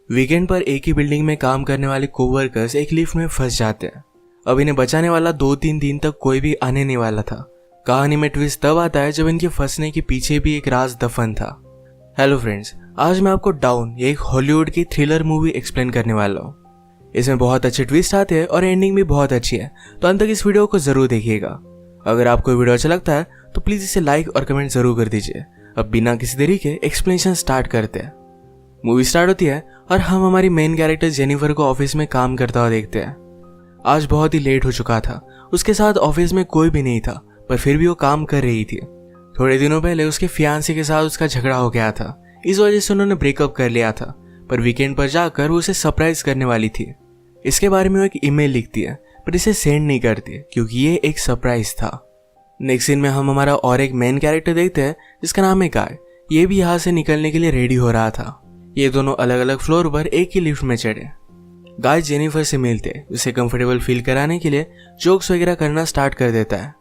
Weekend पर एक ही building में काम करने वाले कोवर्कर्स एक लिफ्ट में फंस जाते हैं। अब इन्हें बचाने वाला 2-3 दिन तक कोई भी आने नहीं वाला था। कहानी में ट्विस्ट तब आता है जब इनके फंसने के पीछे भी एक राज दफन था। हेलो फ्रेंड्स, आज मैं आपको डाउन ये एक हॉलीवुड की थ्रिलर मूवी एक्सप्लेन करने वाला हूँ। इसमें बहुत अच्छे ट्विस्ट आते हैं और एंडिंग भी बहुत अच्छी है, तो अंत तक इस वीडियो को जरूर देखिएगा। अगर आपको वीडियो अच्छा लगता है तो प्लीज इसे लाइक और कमेंट जरूर कर दीजिए। अब बिना किसी देरी के एक्सप्लेनेशन स्टार्ट करते हैं। मूवी स्टार्ट होती है और हम हमारी मेन कैरेक्टर जेनिफर को ऑफिस में काम करता हुआ देखते हैं। आज बहुत ही लेट हो चुका था। उसके साथ ऑफिस में कोई भी नहीं था, पर फिर भी वो काम कर रही थी। थोड़े दिनों पहले उसके फियांसे के साथ उसका झगड़ा हो गया था, इस वजह से उन्होंने ब्रेकअप कर लिया था। पर वीकेंड पर जाकर वो उसे सरप्राइज करने वाली थी। इसके बारे में वो एक ईमेल लिखती है, पर इसे सेंड नहीं करती क्योंकि ये एक सरप्राइज था। नेक्स्ट सीन में हम हमारा और एक मेन कैरेक्टर देखते हैं जिसका नाम है गाय। ये भी यहाँ से निकलने के लिए रेडी हो रहा था। ये दोनों अलग अलग फ्लोर पर एक ही लिफ्ट में चढ़े। गाय जेनिफर से मिलते उसे कंफर्टेबल फील कराने के लिए जोक्स वगैरह करना स्टार्ट कर देता है।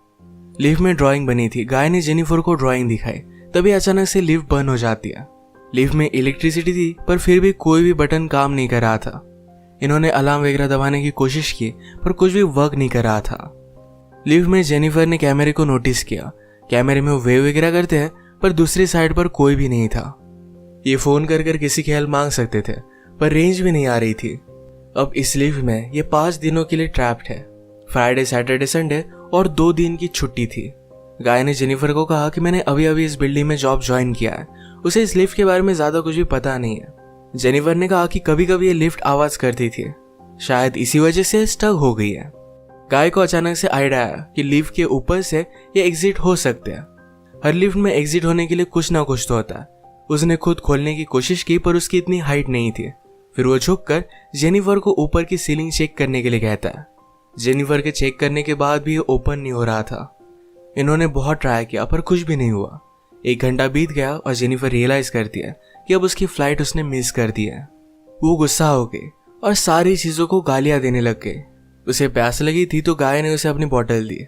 लिफ्ट में ड्राइंग बनी थी। गाय ने जेनिफर को ड्राइंग दिखाई, तभी अचानक से लिफ्ट बंद हो जाती है। लिफ्ट में इलेक्ट्रिसिटी थी, पर फिर भी कोई भी बटन काम नहीं कर रहा था। इन्होंने अलार्म वगैरह दबाने की कोशिश की, पर कुछ भी वर्क नहीं कर रहा था। लिफ्ट में जेनिफर ने कैमरे को नोटिस किया। कैमरे में वो वेव वगैरह करते हैं, पर दूसरी साइड पर कोई भी नहीं था। ये फोन कर किसी की हेल्प मांग सकते थे, पर रेंज भी नहीं आ रही थी। अब इस लिफ्ट में ये 5 दिनों के लिए ट्रैप्ड है। फ्राइडे, सैटरडे, संडे और 2 दिन की छुट्टी थी। गाय ने जेनिफर को कहा कि मैंने अभी अभी इस बिल्डिंग में जॉब ज्वाइन किया है, उसे इस लिफ्ट के बारे में ज्यादा कुछ भी पता नहीं है। जेनिफर ने कहा कि कभी कभी ये लिफ्ट आवाज करती थी, शायद इसी वजह से स्टक हो गई है। गाय को अचानक से आइडिया आया कि लिफ्ट के ऊपर से ये एग्जिट हो सकते हैं। हर लिफ्ट में एग्जिट होने के लिए कुछ ना कुछ तो होता है। उसने खुद खोलने की कोशिश की, पर उसकी इतनी हाइट नहीं थी। फिर वो झुककर जेनिफर को ऊपर की सीलिंग चेक करने के लिए कहता है। जेनिफर के चेक करने के बाद भी ये ओपन नहीं हो रहा था। इन्होंने बहुत ट्राई किया, पर कुछ भी नहीं हुआ। 1 घंटा बीत गया और जेनिफर रियलाइज करती है कि अब उसकी फ्लाइट उसने मिस कर दी है। वो गुस्सा हो गई और सारी चीजों को गालियां देने लग गई। उसे प्यास लगी थी तो गाय ने उसे अपनी बोतल दी।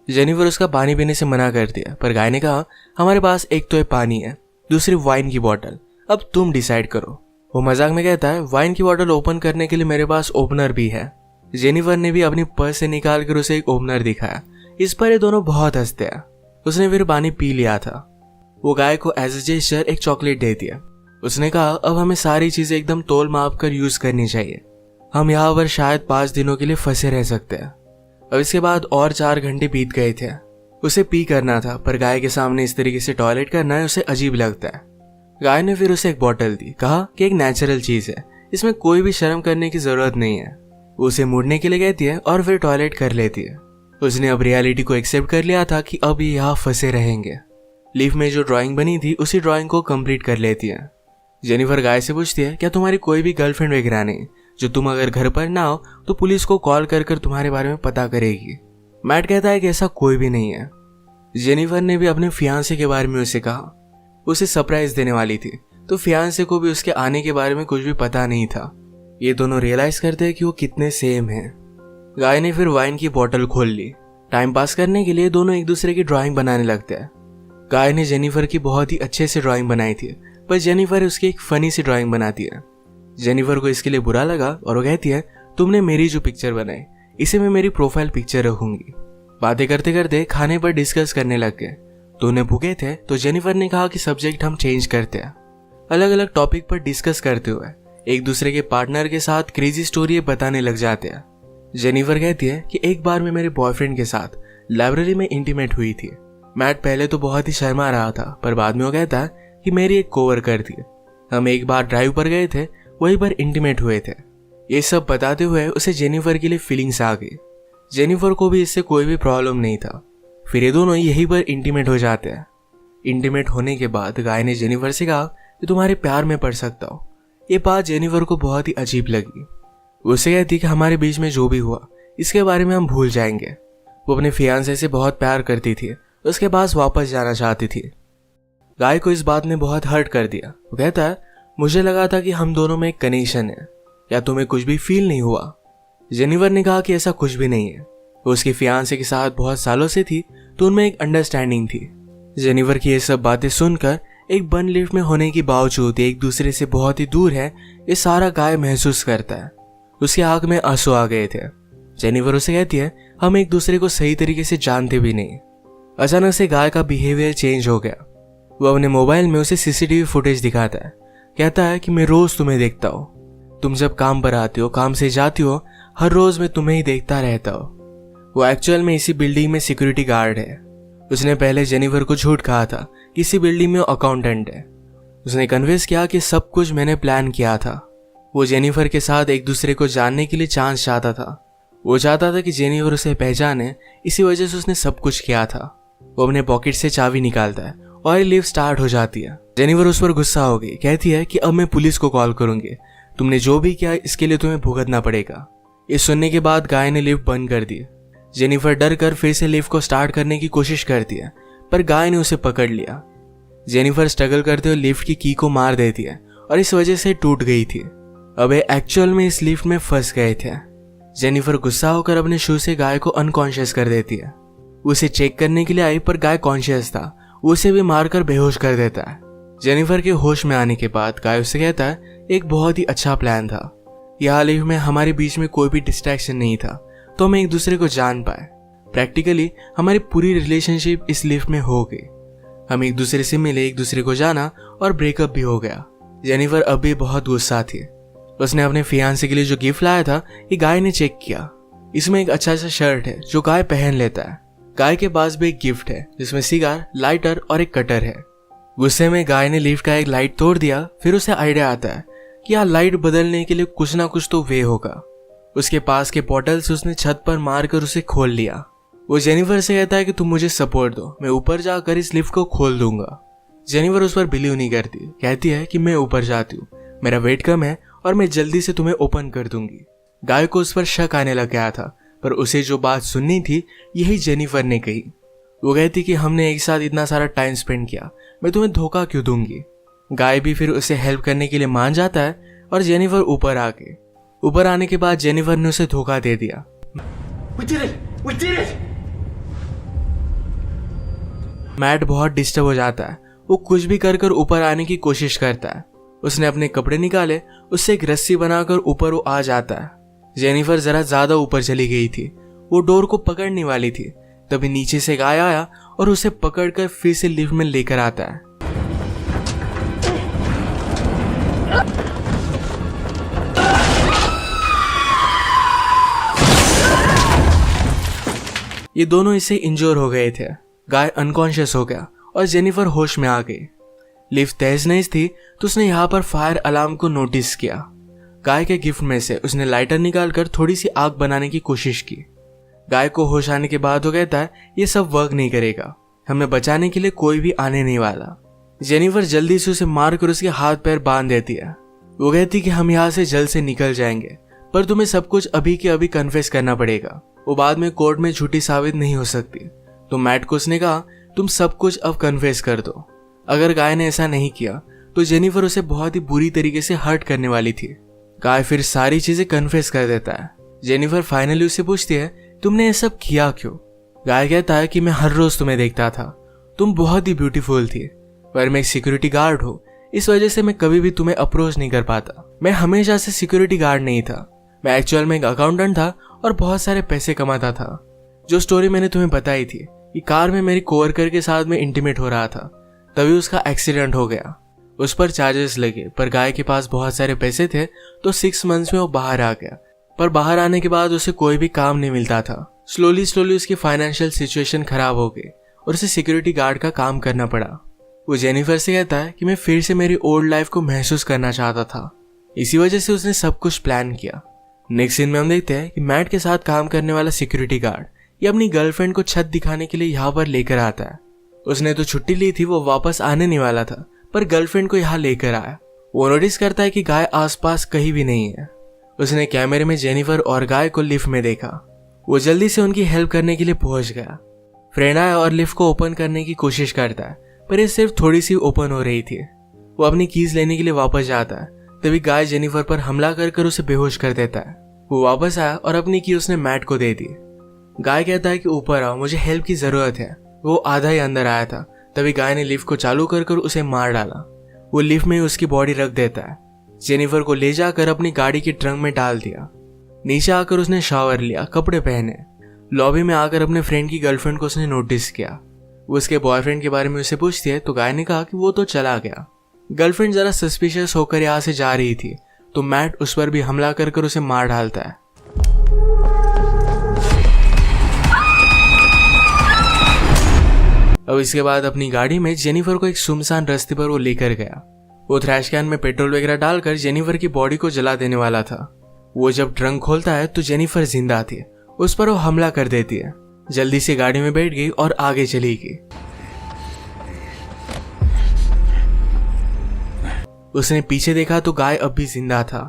जेनिफर उसका पानी पीने से मना कर दिया, पर गाय ने कहा हमारे पास एक तो पानी है, दूसरी वाइन की बोतल, अब तुम डिसाइड करो। वो मजाक में कहता है वाइन की बोतल ओपन करने के लिए मेरे पास ओपनर भी है। जेनिफर ने भी अपनी पर्स से निकाल कर उसे एक ओपनर दिखाया। इस पर ये दोनों बहुत हंसते हैं। उसने फिर पानी पी लिया था। वो गाय को एज ए जेस्चर एक चॉकलेट दे दिया। उसने कहा अब हमें सारी चीजें एकदम तोल माप कर यूज करनी चाहिए। हम यहाँ पर शायद 5 दिनों के लिए फंसे रह सकते हैं। अब इसके बाद और 4 घंटे बीत गए थे। उसे पी करना था, पर गाय के सामने इस तरीके से टॉयलेट करना है उसे अजीब लगता है। गाय ने फिर उसे एक बोतल दी, कहा कि एक नेचुरल चीज है, इसमें कोई भी शर्म करने की जरूरत नहीं है। वो उसे मुड़ने के लिए कहती है और फिर टॉयलेट कर लेती है। उसने अब रियलिटी को एक्सेप्ट कर लिया था कि अब ये यहाँ फंसे रहेंगे। लिफ्ट में जो ड्राइंग बनी थी उसी ड्राइंग को कंप्लीट कर लेती है। जेनिफर गाय से पूछती है क्या तुम्हारी कोई भी गर्लफ्रेंड वगैरह नहीं, जो तुम अगर घर पर ना हो तो पुलिस को कॉल कर तुम्हारे बारे में पता करेगी। मैट कहता है कि ऐसा कोई भी नहीं है। जेनिफर ने भी अपने फियांसे के बारे में उसे कहा। उसे सरप्राइज देने वाली थी, तो फियांसे को भी उसके आने के बारे में कुछ भी पता नहीं था। ये दोनों रियलाइज करते हैं कि वो कितने सेम हैं। गाय ने फिर वाइन की बोतल खोल ली। टाइम पास करने के लिए दोनों एक दूसरे की ड्राइंग बनाने लगते हैं। गाय ने जेनिफर की बहुत ही अच्छे से ड्राइंग बनाई थी, पर जेनिफर उसकी एक फनी सी ड्राइंग बनाती है। जेनिफर को इसके लिए बुरा लगा और वो कहती है तुमने मेरी जो पिक्चर बनाई इसे मैं मेरी प्रोफाइल पिक्चर रखूंगी। बातें करते करते खाने पर डिस्कस करने लग गए। दोनों भूखे थे तो जेनिफर ने कहा कि सब्जेक्ट हम चेंज करते हैं। अलग अलग टॉपिक पर डिस्कस करते हुए एक दूसरे के पार्टनर के साथ क्रेजी स्टोरी बताने लग जाते हैं। जेनिफर कहती है कि एक बार मैं मेरे बॉयफ्रेंड के साथ लाइब्रेरी में इंटीमेट हुई थी। मैट पहले तो बहुत ही शर्मा रहा था, पर बाद में वो कहता है कि मेरी एक कोवर्कर थी। हम एक बार ड्राइव पर गए थे, वहीं पर इंटीमेट हुए थे। ये सब बताते हुए उसे जेनिफर के लिए फीलिंग्स आ गई। जेनिफर को भी इससे कोई भी प्रॉब्लम नहीं था। फिर ये दोनों यहीं पर इंटीमेट हो जाते हैं। इंटीमेट होने के बाद गाय ने जेनिफर से कहा कि तुम्हारे प्यार में पड़ सकता हो। ये बात जेनिफर को बहुत ही अजीब लगी। उसे कहती कि हमारे बीच में जो भी हुआ इसके बारे में हम भूल जाएंगे। वो अपने फियांसे से बहुत प्यार करती थी, उसके पास वापस जाना चाहती थी। गाय को इस बात ने बहुत हर्ट कर दिया। वो कहता है मुझे लगा था कि हम दोनों में एक कनेक्शन है, या तुम्हें कुछ भी फील नहीं हुआ। जेनिफर ने कहा कि ऐसा कुछ भी नहीं है। वो उसके फियांसे के साथ बहुत सालों से थी, तो उनमें एक अंडरस्टैंडिंग थी। जेनिफर की ये सब बातें सुनकर एक बंद लिफ्ट में होने के बावजूद एक दूसरे से बहुत ही दूर है, ये सारा गाय महसूस करता है। उसकी आंख में आंसू आ गए थे। जेनिफर उसे कहती है हम एक दूसरे को सही तरीके से जानते भी नहीं। अचानक से गाय का बिहेवियर चेंज हो गया। वो अपने मोबाइल में उसे सीसीटीवी फुटेज दिखाता है। कहता है कि मैं रोज तुम्हें देखता हूँ, तुम जब काम पर आती हो, काम से जाती हो, हर रोज मैं तुम्हें ही देखता रहता हूँ। वो एक्चुअल में इसी बिल्डिंग में सिक्योरिटी गार्ड है। उसने पहले जेनिफर को झूठ कहा था कि इसी बिल्डिंग में अकाउंटेंट है। उसने कन्विंस किया कि सब कुछ मैंने प्लान किया था। वो जेनिफर के साथ एक दूसरे को जानने के लिए चांस चाहता था। वो चाहता था कि जेनिफर उसे पहचाने, इसी वजह से उसने सब कुछ किया था। वो अपने पॉकेट से चाबी निकालता है और लिफ्ट स्टार्ट हो जाती है। जेनिफर उस पर गुस्सा हो गई, कहती है कि अब मैं पुलिस को कॉल करूंगी, तुमने जो भी किया इसके लिए तुम्हें भुगतना पड़ेगा। ये सुनने के बाद गाय ने लिफ्ट बंद कर दी। जेनिफर डर कर फिर से लिफ्ट को स्टार्ट करने की कोशिश करती है, पर गाय ने उसे पकड़ लिया। जेनिफर स्ट्रगल करते हुए लिफ्ट की की को मार देती है और इस वजह से टूट गई थी। अब एक्चुअल में इस लिफ्ट में फंस गए थे। जेनिफर गुस्सा होकर अपने शू से गाय को अनकॉन्शियस कर देती है। उसे चेक करने के लिए आई, पर गाय कॉन्शियस था। उसे भी मारकर बेहोश कर देता है। जेनिफर के होश में आने के बाद गाय उससे कहता है एक बहुत ही अच्छा प्लान था। यहाँ लिफ्ट में हमारे बीच में कोई भी डिस्ट्रैक्शन नहीं था, तो हम एक दूसरे को जान पाए। प्रैक्टिकली हमारी पूरी रिलेशनशिप इस लिफ्ट में हो गई। हम एक दूसरे से मिले, एक दूसरे को जाना और ब्रेकअप भी हो गया। जेनिफर अब भी बहुत गुस्सा थी। उसने अपने फियांसे के लिए जो गिफ्ट लाया था ये गाय ने चेक किया। इसमें एक अच्छा सा शर्ट है जो गाय पहन लेता है। गाय के पास भी एक गिफ्ट है जिसमें सिगार, लाइटर और एक कटर है। गुस्से में गाय ने लिफ्ट का एक लाइट तोड़ दिया। फिर उसे आइडिया आता है कि यहाँ लाइट बदलने के लिए कुछ ना कुछ तो वे होगा। उसके पास के पोर्टल से उसने छत पर मारकर उसे खोल लिया। वो जेनिफर से कहता है कि तुम मुझे सपोर्ट दो, मैं ऊपर जाकर इस लिफ्ट को खोल दूंगा। जेनिफर उस पर बिलीव नहीं करती, कहती है कि मैं ऊपर जाती हूँ, मेरा वेट कम है और मैं जल्दी से तुम्हें ओपन कर दूंगी। गाय को उस पर शक आने लग गया था, पर उसे जो बात सुननी थी यही जेनिफर ने कही। वो कहती कि हमने एक साथ इतना सारा टाइम स्पेंड किया, मैं तुम्हें धोखा क्यों दूंगी। गाय भी फिर उसे हेल्प करने के लिए मान जाता है और जेनिफर ऊपर आ गई। ऊपर आने के बाद जेनिफर ने उसे धोखा दे दिया। We did it! मैट बहुत डिस्टर्ब हो जाता है। वो कुछ भी कर कर ऊपर आने की कोशिश करता है। उसने अपने कपड़े निकाले, उससे एक रस्सी बनाकर ऊपर वो आ जाता है। जेनिफर जरा ज्यादा ऊपर चली गई थी। वो डोर को पकड़ने वाली थी, तभी नीचे से गाय आया और उसे पकड़कर फिर से लिफ्ट में लेकर आता है। ये दोनों इससे इंजोर हो गए थे। गाय अनकॉन्शियस हो गया और जेनिफर होश में आ गई। लिफ्ट तेज नहीं थी तो उसने यहाँ पर फायर अलार्म को नोटिस किया। गाय के गिफ्ट में से उसने लाइटर निकालकर थोड़ी सी आग बनाने की कोशिश की। गाय को होश आने के बाद वो कहता है ये सब वर्क नहीं करेगा, हमें बचाने के लिए कोई भी आने नहीं वाला। जेनिफर जल्दी से उसे मारकर उसके हाथ पैर बांध देती है। वो कहती कि हम यहाँ से जल्द से निकल जाएंगे, पर तुम्हें सब कुछ अभी के अभी कन्फेस करना पड़ेगा, वो बाद में कोर्ट में झूठी साबित नहीं हो सकती। तो मैट को उसने कहा तुम सब कुछ अब कन्फेस कर दो। अगर गाय ने ऐसा नहीं किया तो जेनिफर उसे बहुत ही बुरी तरीके से हर्ट करने वाली थी। गाय फिर सारी चीजें कन्फेस कर देता है। जेनिफर फाइनली उससे पूछती है तुमने ये सब किया क्यों। गाय कहता है कि मैं हर रोज तुम्हें देखता था, तुम बहुत ही ब्यूटीफुल थी, पर मैं एक सिक्योरिटी गार्ड हूँ, इस वजह से मैं कभी भी तुम्हें अप्रोच नहीं कर पाता। मैं हमेशा से सिक्योरिटी गार्ड नहीं था, मैं एक्चुअल में एक अकाउंटेंट था और बहुत सारे पैसे कमाता था। जो स्टोरी मैंने तुम्हें बताई थी कि कार में मेरी कोवर्कर के साथ में इंटीमेट हो रहा था, तभी उसका एक्सीडेंट हो गया। उस पर चार्जेस लगे, पर गाय के पास बहुत सारे पैसे थे तो 6 मंथ्स में वो बाहर आ गया। पर बाहर आने के बाद उसे कोई भी काम नहीं मिलता था। स्लोली उसकी फाइनेंशियल सिचुएशन खराब हो गई और उसे सिक्योरिटी गार्ड का काम करना पड़ा। वो जेनिफर से कहता है कि मैं फिर से मेरी ओल्ड लाइफ को महसूस करना चाहता था, इसी वजह से उसने सब कुछ प्लान किया। नेक्स्ट सीन में हम देखते हैं कि मैट के साथ काम करने वाला सिक्योरिटी गार्ड ये अपनी गर्लफ्रेंड को छत दिखाने के लिए यहाँ पर लेकर आता है। उसने तो छुट्टी ली थी, वो वापस आने नहीं वाला था, पर गर्लफ्रेंड को यहाँ लेकर आया। वो नोटिस करता है कि गाय आसपास कहीं भी नहीं है। उसने कैमरे में जेनिफर और गाय को लिफ्ट में देखा। वो जल्दी से उनकी हेल्प करने के लिए पहुंच गया। फ्रेंड आया और लिफ्ट को ओपन करने की कोशिश करता है, पर ये सिर्फ थोड़ी सी ओपन हो रही थी। वो अपनी कीज लेने के लिए वापस जाता है, तभी गाय जेनिफर पर हमला कर उसे बेहोश कर देता है। वो वापस आया और अपनी की उसने मैट को दे दी। गाय कहता है कि ऊपर आओ, मुझे हेल्प की जरूरत है। वो आधा ही अंदर आया था तभी गाय ने लिफ्ट को चालू कर उसे मार डाला। वो लिफ्ट में उसकी बॉडी रख देता है। जेनिफर को ले जाकर अपनी गाड़ी के ट्रंक में डाल दिया। नीचे आकर उसने शावर लिया, कपड़े पहने। लॉबी में आकर अपने फ्रेंड की गर्लफ्रेंड को उसने नोटिस किया। वो उसके बॉयफ्रेंड के बारे में उसे पूछती है तो गाय ने कहा कि वो तो चला गया। गर्लफ्रेंड जरा सस्पिशियस होकर यहाँ से जा रही थी तो मैट उस पर भी हमला कर उसे मार डालता है। अब इसके बाद अपनी गाड़ी में जेनिफर को एक सुनसान रास्ते पर वो लेकर गया। वो थ्रैश कैन में पेट्रोल वगैरह डालकर जेनिफर की बॉडी को जला देने वाला था। वो जब ट्रंक खोलता है तो जेनिफर जिंदा थी। उस पर वो हमला कर देती है। जल्दी से गाड़ी में बैठ गई और आगे चली गई। उसने पीछे देखा तो गाय अब भी जिंदा था।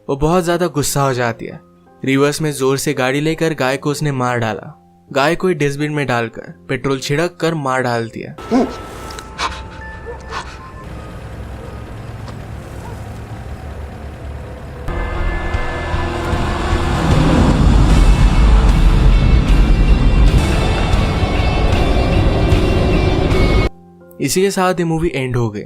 वो बहुत ज्यादा गुस्सा हो जाती है। रिवर्स में जोर से गाड़ी लेकर गाय को उसने मार डाला। गाय को डस्टबिन में डालकर पेट्रोल छिड़क कर मार डाल दिया। इसी के साथ ये मूवी एंड हो गई।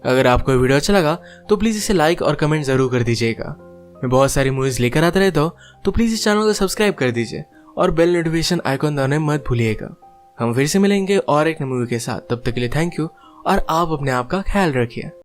अगर आपको ये वीडियो अच्छा लगा तो प्लीज इसे लाइक और कमेंट जरूर कर दीजिएगा। मैं बहुत सारी मूवीज लेकर आता रहता हूँ तो प्लीज इस चैनल को सब्सक्राइब कर दीजिए और बेल नोटिफिकेशन आइकॉन दबाना मत भूलिएगा। हम फिर से मिलेंगे और एक नई मूवी के साथ। तब तक के लिए थैंक यू और आप अपने आप का ख्याल रखिए।